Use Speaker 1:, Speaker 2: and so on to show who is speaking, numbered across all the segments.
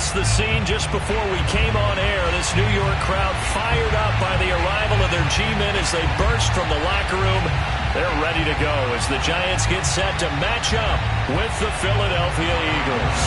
Speaker 1: missed the scene just before we came on air. This New York crowd fired up by the arrival of their G-men as they burst from the locker room. They're ready to go as the Giants get set to match up with the Philadelphia Eagles.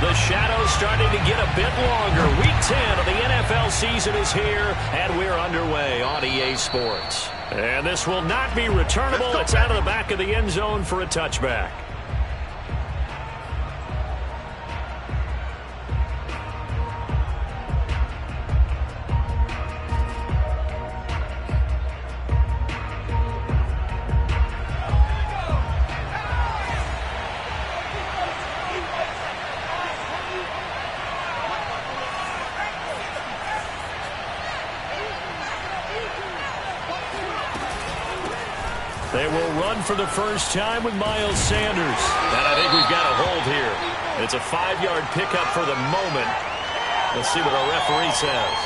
Speaker 1: The shadow's starting to get a bit longer. Week 10 of the NFL season is here, and we're underway on EA Sports. And this will not be returnable. It's out of the back of the end zone for a touchback. They will run for the first time with Miles Sanders. And I think we've got a hold here. It's a 5-yard pickup for the moment. Let's see what our referee says.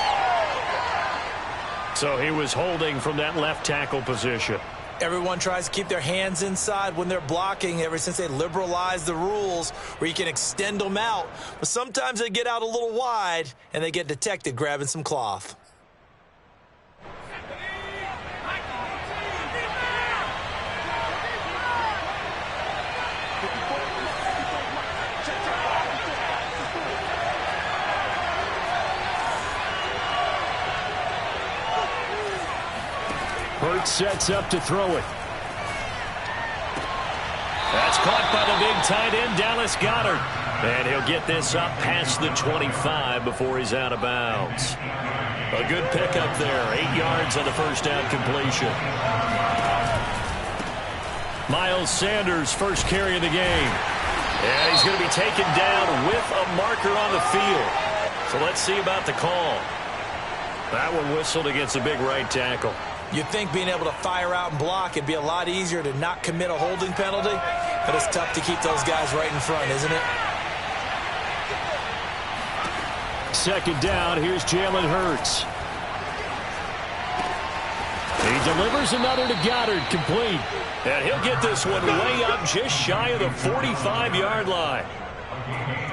Speaker 1: So he was holding from that left tackle position.
Speaker 2: Everyone tries to keep their hands inside when they're blocking ever since they liberalized the rules where you can extend them out. But sometimes they get out a little wide and they get detected grabbing some cloth.
Speaker 1: Hurts sets up to throw it. That's caught by the big tight end, Dallas Goedert. And he'll get this up past the 25 before he's out of bounds. A good pickup there. 8 yards on the first down completion. Miles Sanders, first carry of the game. And he's going to be taken down with a marker on the field. So let's see about the call. That one whistled against a big right tackle.
Speaker 2: You'd think being able to fire out and block it'd be a lot easier to not commit a holding penalty, but it's tough to keep those guys right in front, isn't it?
Speaker 1: Second down, here's Jalen Hurts. He delivers another to Goddard, complete. And he'll get this one way up just shy of the 45-yard line.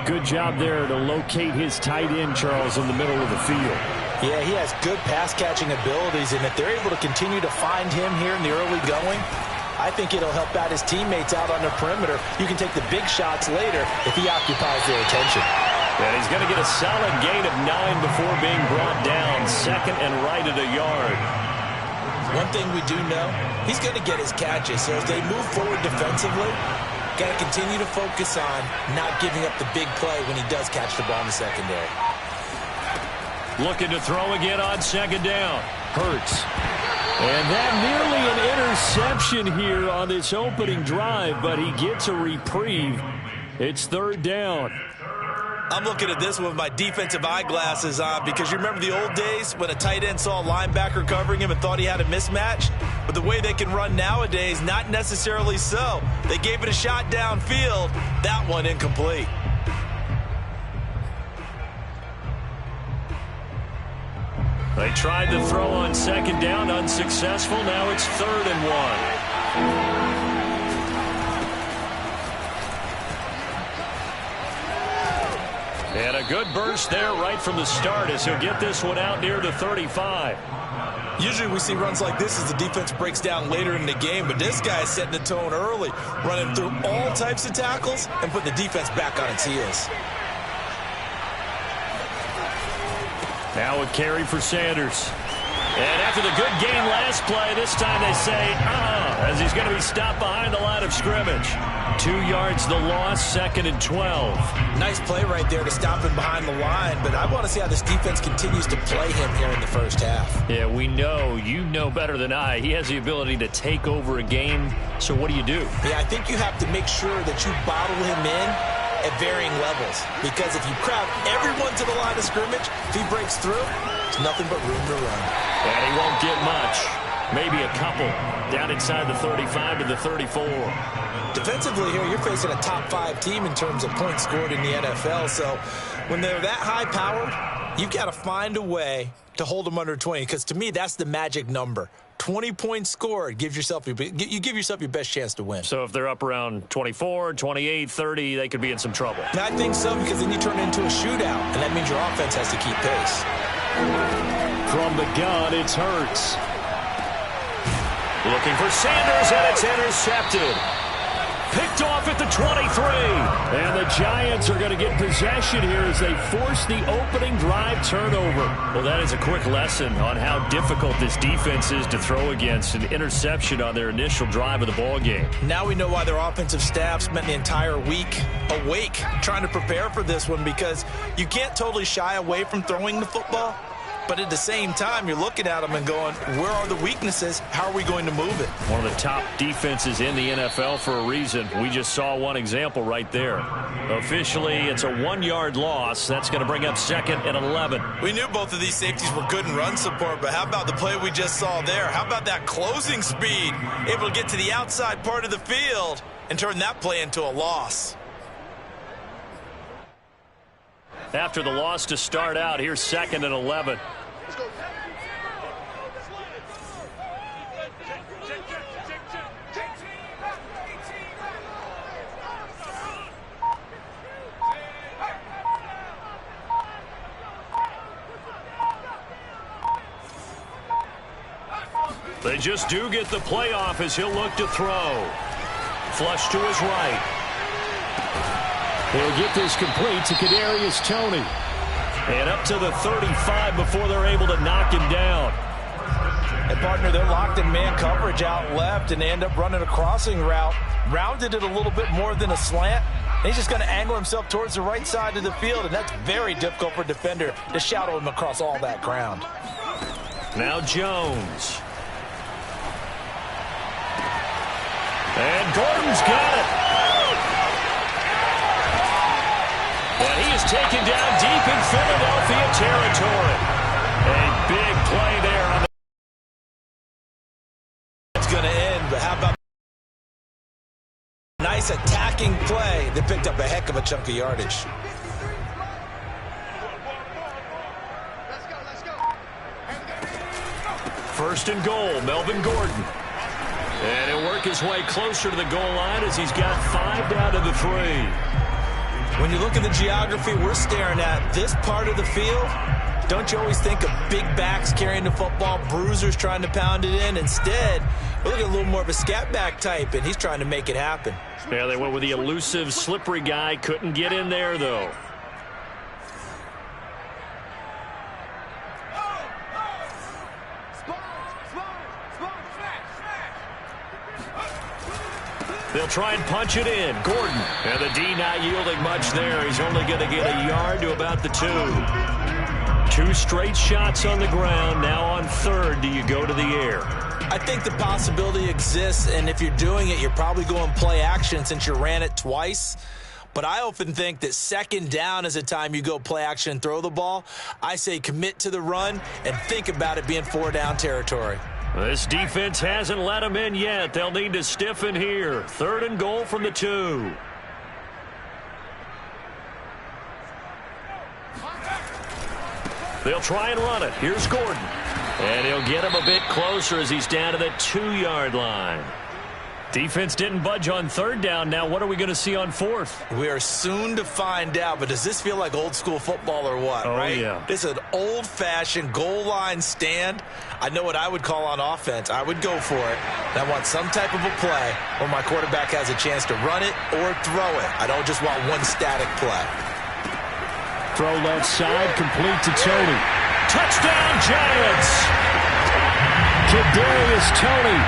Speaker 1: Good job there to locate his tight end, Charles, in the middle of the field.
Speaker 2: Yeah, he has good pass-catching abilities, and if they're able to continue to find him here in the early going, I think it'll help out his teammates out on the perimeter. You can take the big shots later if he occupies their attention.
Speaker 1: And he's going to get a solid gain of 9 before being brought down, second and right at a yard.
Speaker 2: One thing we do know, he's going to get his catches, so as they move forward defensively, got to continue to focus on not giving up the big play when he does catch the ball in the secondary.
Speaker 1: Looking to throw again on second down. Hurts. And that nearly an interception here on this opening drive, but he gets a reprieve. It's third down.
Speaker 2: I'm looking at this with my defensive eyeglasses on because you remember the old days when a tight end saw a linebacker covering him and thought he had a mismatch? But the way they can run nowadays, not necessarily so. They gave it a shot downfield. That one incomplete.
Speaker 1: They tried to throw on second down, unsuccessful. Now it's 3rd and 1. And a good burst there right from the start as he'll get this one out near the 35.
Speaker 2: Usually we see runs like this as the defense breaks down later in the game, but this guy is setting the tone early, running through all types of tackles and putting the defense back on its heels.
Speaker 1: Now a carry for Sanders. And after the good gain last play, this time they say, as he's going to be stopped behind the line of scrimmage. 2 yards the loss, 2nd and 12.
Speaker 2: Nice play right there to stop him behind the line, but I want to see how this defense continues to play him here in the first half.
Speaker 1: Yeah, we know, you know better than I, he has the ability to take over a game, so what do you do?
Speaker 2: Yeah, I think you have to make sure that you bottle him in at varying levels, because if you crowd everyone to the line of scrimmage, if he breaks through, there's nothing but room to run.
Speaker 1: And he won't get much. Maybe a couple down inside the 35 to the 34.
Speaker 2: Defensively here, you're facing a top 5 team in terms of points scored in the NFL, so when they're that high-powered, You've got to find a way to hold them under 20, because to me, that's the magic number. 20 points scored, you give yourself your best chance to win.
Speaker 1: So if they're up around 24, 28, 30, they could be in some trouble.
Speaker 2: And I think so, because then you turn it into a shootout, and that means your offense has to keep pace.
Speaker 1: From the gun, it's Hurts. Looking for Sanders, and it's intercepted. Picked off at the 23. And the Giants are going to get possession here as they force the opening drive turnover. Well, that is a quick lesson on how difficult this defense is to throw against. An interception on their initial drive of the ball game.
Speaker 2: Now we know why their offensive staff spent the entire week awake trying to prepare for this one, because you can't totally shy away from throwing the football. But at the same time, you're looking at them and going, where are the weaknesses? How are we going to move it?
Speaker 1: One of the top defenses in the NFL for a reason. We just saw one example right there. Officially, it's a 1-yard loss. That's going to bring up 2nd and 11.
Speaker 2: We knew both of these safeties were good in run support, but how about the play we just saw there? How about that closing speed? Able to get to the outside part of the field and turn that play into a loss.
Speaker 1: After the loss to start out, here's 2nd and 11. They just do get the playoff as he'll look to throw. Flush to his right. He'll get this complete to Kadarius Toney. And up to the 35 before they're able to knock him down.
Speaker 2: And, partner, they're locked in man coverage out left, and they end up running a crossing route. Rounded it a little bit more than a slant. And he's just going to angle himself towards the right side of the field, and that's very difficult for a defender to shadow him across all that ground.
Speaker 1: Now Jones. And Gordon's got it. And he is taken down deep in Philadelphia territory. A big play there on the...
Speaker 2: It's going to end, but how about a nice attacking play that picked up a heck of a chunk of yardage.
Speaker 1: First and goal, Melvin Gordon. And he'll work his way closer to the goal line as he's got 5 down to the 3.
Speaker 2: When you look at the geography we're staring at, this part of the field, don't you always think of big backs carrying the football, bruisers trying to pound it in? Instead, we're looking at a little more of a scat back type, and he's trying to make it happen.
Speaker 1: Yeah, they went with the elusive, slippery guy. Couldn't get in there, though. They'll try and punch it in. Gordon. And the D not yielding much there. He's only going to get a yard to about the 2. 2 straight shots on the ground. Now on 3rd, do you go to the air?
Speaker 2: I think the possibility exists, and if you're doing it, you're probably going play action since you ran it twice. But I often think that 2nd down is a time you go play action and throw the ball. I say commit to the run and think about it being 4-down territory.
Speaker 1: This defense hasn't let them in yet. They'll need to stiffen here. 3rd and goal from the 2. They'll try and run it. Here's Gordon. And he'll get him a bit closer as he's down to the 2-yard line. Defense didn't budge on 3rd down. Now what are we going to see on 4th?
Speaker 2: We are soon to find out, but does this feel like old school football or what, right?
Speaker 1: Yeah.
Speaker 2: This is an old-fashioned goal line stand. I know what I would call on offense. I would go for it. And I want some type of a play where my quarterback has a chance to run it or throw it. I don't just want one static play.
Speaker 1: Throw left side, complete to Toney. Touchdown, Giants! Kadarius Toney